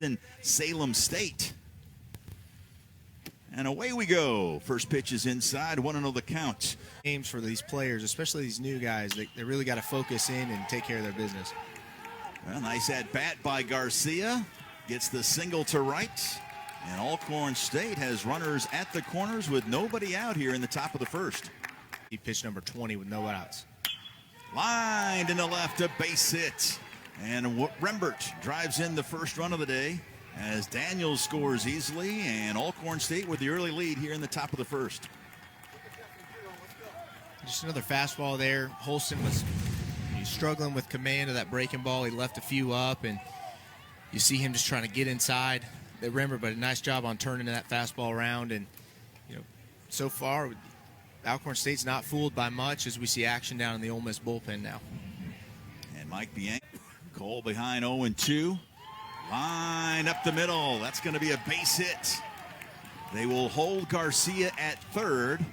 in Salem State. And away we go. First pitch is inside, 1-0 the count. Games for these players, especially these new guys, they really got to focus in and take care of their business. Well, nice at-bat by Garcia. Gets the single to right. And Alcorn State has runners at the corners with nobody out here in the top of the first. He pitched number 20 with no outs. Lined in the left, a base hit. And Rembert drives in the first run of the day as Daniels scores easily, and Alcorn State with the early lead here in the top of the first. Just another fastball there. Holston he's struggling with command of that breaking ball. He left a few up, and you see him just trying to get inside. Rembert, but a nice job on turning that fastball around. And so far, Alcorn State's not fooled by much as we see action down in the Ole Miss bullpen now. And Mike Bianchi, Cole behind 0-2. Line up the middle. That's going to be a base hit. They will hold Garcia at third.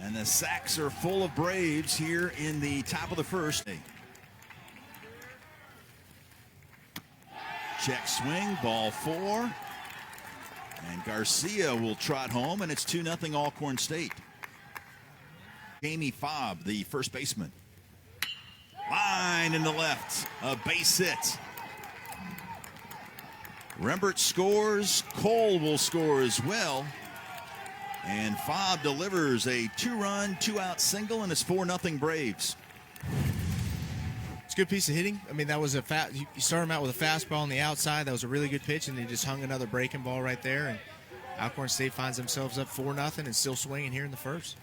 And the sacks are full of Braves here in the top of the first. Check swing, ball 4. And Garcia will trot home, and it's 2-0 Alcorn State. Jamie Fobb, the first baseman. Line in the left, a base hit. Rembert scores, Cole will score as well. And Fobb delivers a 2-run, 2-out single, and it's 4-0 Braves. It's a good piece of hitting. I mean, that was you start him out with a fastball on the outside. That was a really good pitch, and he just hung another breaking ball right there. And Alcorn State finds themselves up 4-0 and still swinging here in the first.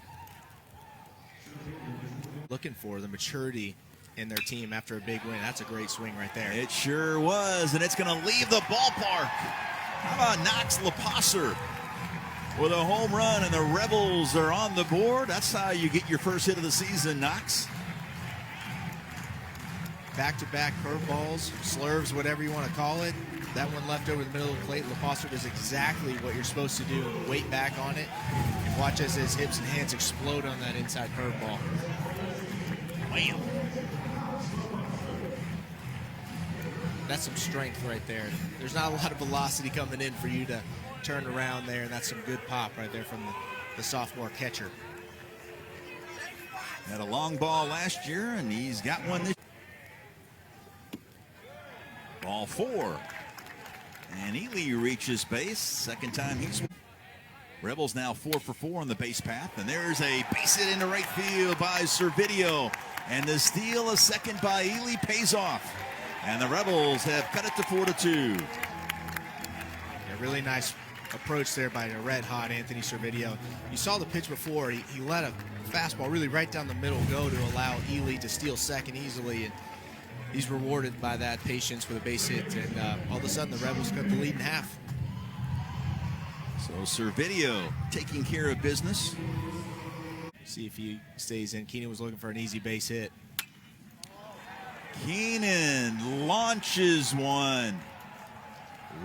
Looking for the maturity in their team after a big win. That's a great swing right there. It sure was, and it's going to leave the ballpark. How about Knox LaPasser with a home run, and the Rebels are on the board. That's how you get your first hit of the season, Knox. Back-to-back curveballs, slurves, whatever you want to call it. That one left over the middle of the plate. LaPasser does exactly what you're supposed to do. Weight back on it, and watch as his hips and hands explode on that inside curveball. Wham! That's some strength right there. There's not a lot of velocity coming in for you to turn around there, and that's some good pop right there from the sophomore catcher. Had a long ball last year, and he's got one this year. Ball 4. And Ely reaches base. Second time he's... Rebels now 4 for 4 on the base path. And there's a base hit into right field by Servideo. And the steal, a second by Ely, pays off. And the Rebels have cut it to 4-2. Yeah, really nice approach there by a red-hot Anthony Servideo. You saw the pitch before. He let a fastball really right down the middle go to allow Ely to steal second easily. And he's rewarded by that patience with a base hit. And all of a sudden, the Rebels cut the lead in half. So Servideo taking care of business. See if he stays in. Keenan was looking for an easy base hit. Keenan launches one.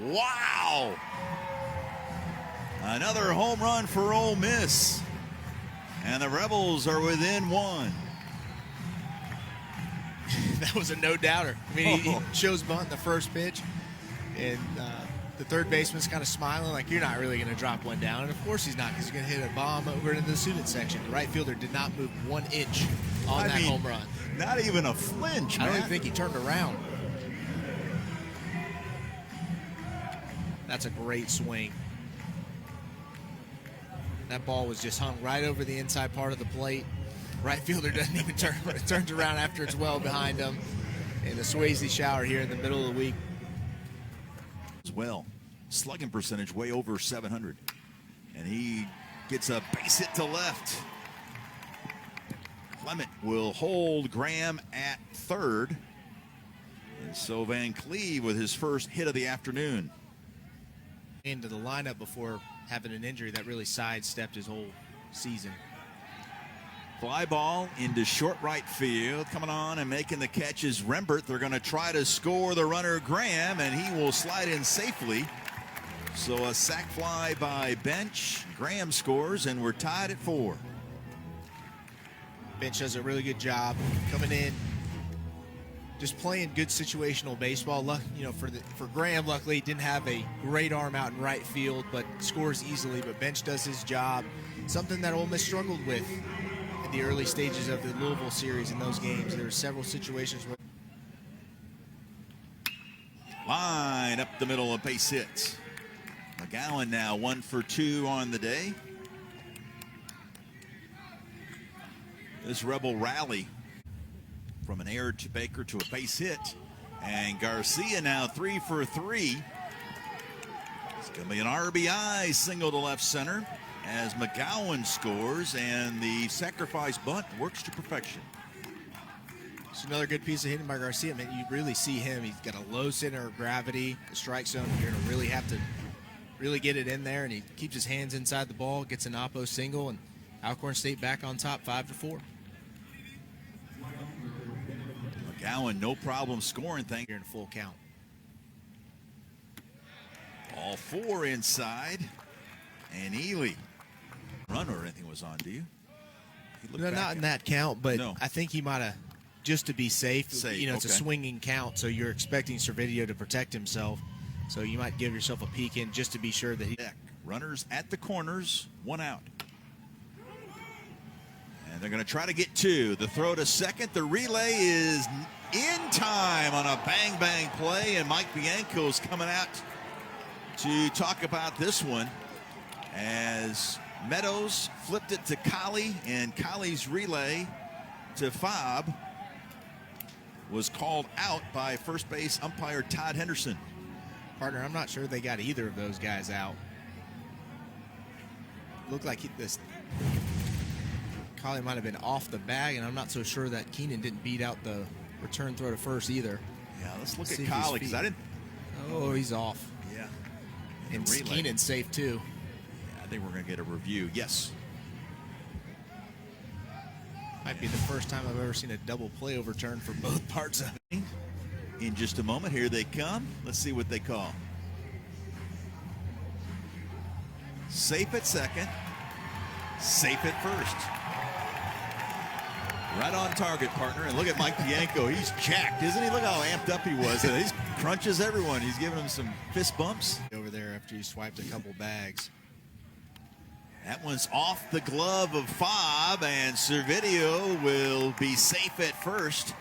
Wow! Another home run for Ole Miss. And the Rebels are within 1. That was a no-doubter. I mean, he shows bunt the first pitch, and the third baseman's kind of smiling like, you're not really going to drop one down. And of course he's not, because he's going to hit a bomb over into the student section. The right fielder did not move 1 inch on that home run. Not even a flinch, man. I don't even think he turned around. That's a great swing. That ball was just hung right over the inside part of the plate. Right fielder doesn't even turn. It turns around after it's well behind him. And the Swayze shower here in the middle of the week. As well, slugging percentage way over 700. And he gets a base hit to left. Clement will hold Graham at third. And so Van Cleve with his first hit of the afternoon. Into the lineup before having an injury that really sidestepped his whole season. Fly ball into short right field. Coming on and making the catch is Rembert. They're going to try to score the runner Graham, and he will slide in safely. So a sac fly by Bench. Graham scores, and we're tied at 4. Bench does a really good job coming in, just playing good situational baseball. You know, for Graham, luckily, he didn't have a great arm out in right field, but scores easily. But Bench does his job. Something that Ole Miss struggled with in the early stages of the Louisville series in those games. There were several situations where line up the middle of base hits. McGowan now 1 for 2 on the day. This Rebel rally from an error to Baker to a base hit. And Garcia now 3 for 3. It's going to be an RBI single to left center as McGowan scores, and the sacrifice bunt works to perfection. It's another good piece of hitting by Garcia. Man, you really see him. He's got a low center of gravity. The strike zone, you're going to really have to get it in there, and he keeps his hands inside the ball, gets an oppo single, and Alcorn State back on top 5-4. McGowan, no problem scoring. Here in full count. All 4 inside, and Ely. Run or anything was on, do you? No, not in that count, but no. I think he might have, just to be safe. You know, it's okay. a swinging count, so you're expecting Servideo to protect himself. So you might give yourself a peek in just to be sure that he... Runners at the corners, 1 out. And they're going to try to get 2. The throw to second. The relay is in time on a bang-bang play, and Mike Bianco's coming out to talk about this one as Meadows flipped it to Colley, and Colley's relay to Fobb was called out by first base umpire Todd Henderson. Partner, I'm not sure they got either of those guys out. Looked like Colley might have been off the bag, and I'm not so sure that Keenan didn't beat out the return throw to first either. Yeah, let's look at Colley, because I didn't... Oh, he's off. Yeah. And Keenan's safe, too. Yeah, I think we're going to get a review. Yes. Might be the first time I've ever seen a double play overturned for both parts of it. In just a moment, here they come. Let's see what they call. Safe at second. Safe at first. Right on target, partner. And look at Mike Bianco. He's jacked, isn't he? Look how amped up he was. He crunches everyone. He's giving them some fist bumps. Over there after he swiped a couple bags. That one's off the glove of Fobb, and Servideo will be safe at first.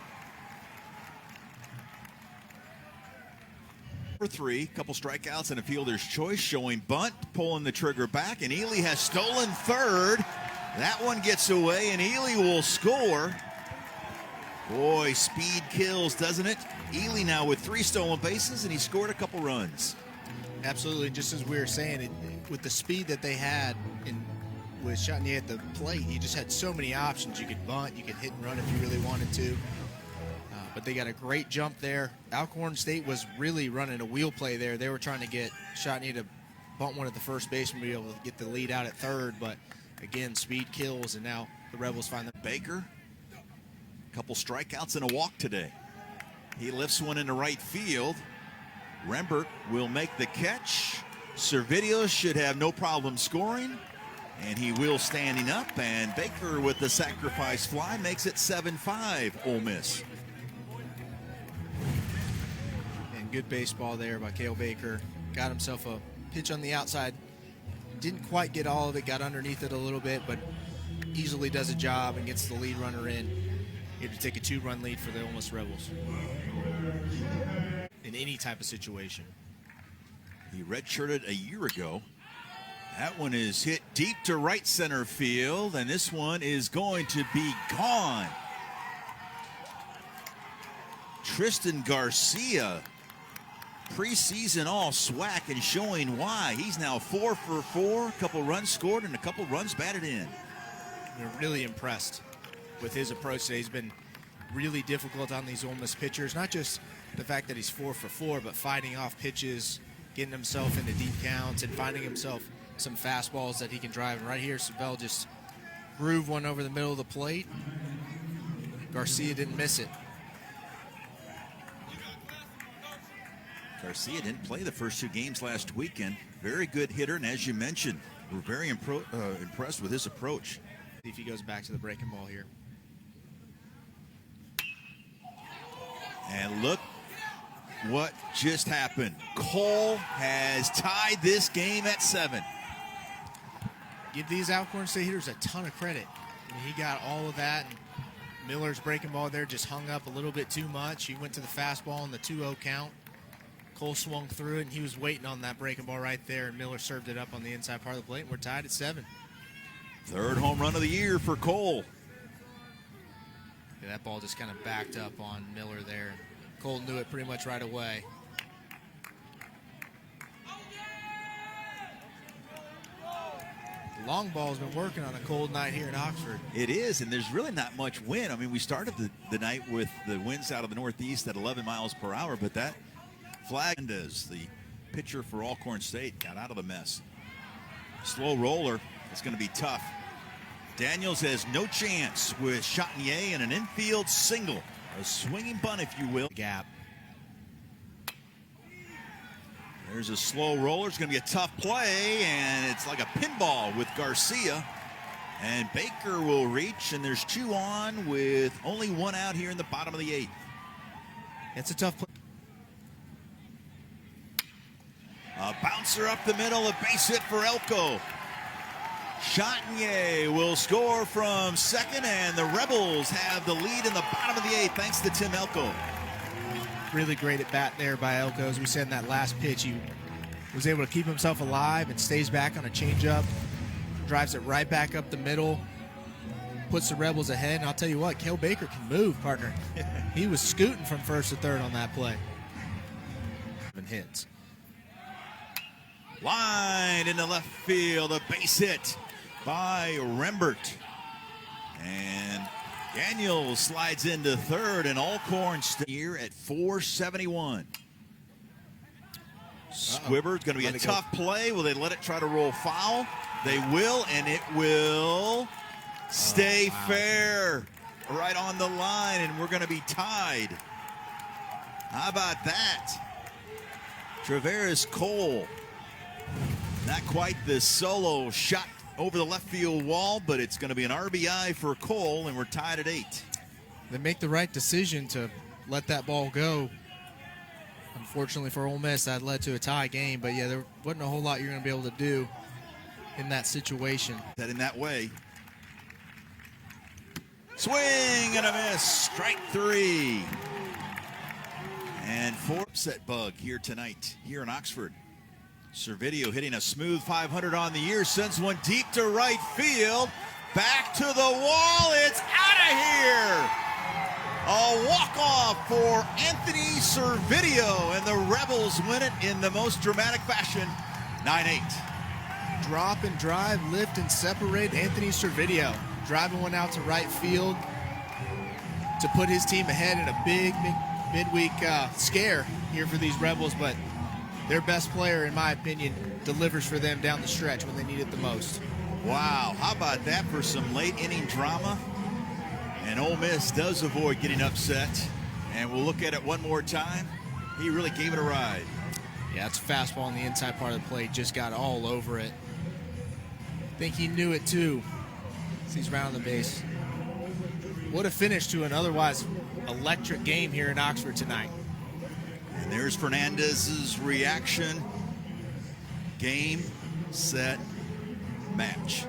For 3, couple strikeouts and a fielder's choice, showing bunt, pulling the trigger back, and Ely has stolen third. That one gets away, and Ely will score. Boy, speed kills, doesn't it? Ely now with 3 stolen bases, and he scored a couple runs. Absolutely, just as we were saying, with the speed that they had with Chatagnier at the plate, you just had so many options. You could bunt, you could hit and run if you really wanted to. But they got a great jump there. Alcorn State was really running a wheel play there. They were trying to get Chatagnier to bunt one at the first baseman, be able to get the lead out at third. But again, speed kills, and now the Rebels find them. Baker, a couple strikeouts and a walk today. He lifts one into right field. Rembert will make the catch. Servideo should have no problem scoring, and he will standing up. And Baker with the sacrifice fly makes it 7-5 Ole Miss. Good baseball there by Cale Baker. Got himself a pitch on the outside. Didn't quite get all of it, got underneath it a little bit, but easily does a job and gets the lead runner in. Here to take a 2-run lead for the Ole Miss Rebels in any type of situation. He redshirted a year ago. That one is hit deep to right center field, and this one is going to be gone. Tristan Garcia, preseason all SWAC, and showing why. He's now 4 for 4, a couple runs scored and a couple runs batted in. We're really impressed with his approach today. He's been really difficult on these Ole Miss pitchers. Not just the fact that he's 4 for 4, but fighting off pitches, getting himself into deep counts, and finding himself some fastballs that he can drive. And right here, Savell just grooved one over the middle of the plate. Garcia didn't miss it. Garcia didn't play the first 2 games last weekend. Very good hitter, and as you mentioned, we're very impressed with his approach. See if he goes back to the breaking ball here. And look what just happened. Cole has tied this game at 7. Give these Alcorn State hitters a ton of credit. I mean, he got all of that, and Miller's breaking ball there just hung up a little bit too much. He went to the fastball on the 2-0 count. Cole swung through it, and he was waiting on that breaking ball right there, and Miller served it up on the inside part of the plate, and we're tied at 7. Third home run of the year for Cole. Yeah, that ball just kind of backed up on Miller there. Cole knew it pretty much right away. The long ball's been working on a cold night here in Oxford. It is, and there's really not much wind. I mean, we started the night with the winds out of the northeast at 11 miles per hour, but that flag as the pitcher for Alcorn State got out of the mess. Slow roller. It's going to be tough. Daniels has no chance with Chatinier and an infield single. A swinging bunt, if you will. Gap. There's a slow roller. It's going to be a tough play, and it's like a pinball with Garcia. And Baker will reach, and there's 2 on with only 1 out here in the bottom of the 8th. It's a tough play. A bouncer up the middle, a base hit for Elko. Chatinier will score from second, and the Rebels have the lead in the bottom of the 8th thanks to Tim Elko. Really great at bat there by Elko. As we said in that last pitch, he was able to keep himself alive and stays back on a changeup, drives it right back up the middle, puts the Rebels ahead. And I'll tell you what, Cale Baker can move, partner. He was scooting from first to third on that play. And hits. Line into left field, a base hit by Rembert. And Daniels slides into third, and Alcorn here at 471. Squibber's going to be a tough play. Will they let it try to roll foul? They will, and it will stay fair right on the line, and we're going to be tied. How about that? Traveris Cole. Not quite the solo shot over the left field wall, but it's going to be an RBI for Cole, and we're tied at 8. They make the right decision to let that ball go. Unfortunately for Ole Miss, that led to a tie game, but yeah, there wasn't a whole lot you're going to be able to do in that situation. That in that way. Swing and a miss, strike 3. And 4 upset bug here tonight, here in Oxford. Servideo hitting a smooth 500 on the year, sends one deep to right field. Back to the wall, it's out of here! A walk-off for Anthony Servideo, and the Rebels win it in the most dramatic fashion, 9-8. Drop and drive, lift and separate Anthony Servideo. Driving one out to right field to put his team ahead in a big midweek scare here for these Rebels, but their best player, in my opinion, delivers for them down the stretch when they need it the most. Wow, how about that for some late inning drama? And Ole Miss does avoid getting upset. And we'll look at it one more time. He really gave it a ride. Yeah, it's a fastball on the inside part of the plate. Just got all over it. I think he knew it too as he's rounding the base. What a finish to an otherwise electric game here in Oxford tonight. And there's Fernandez's reaction. Game, set, match.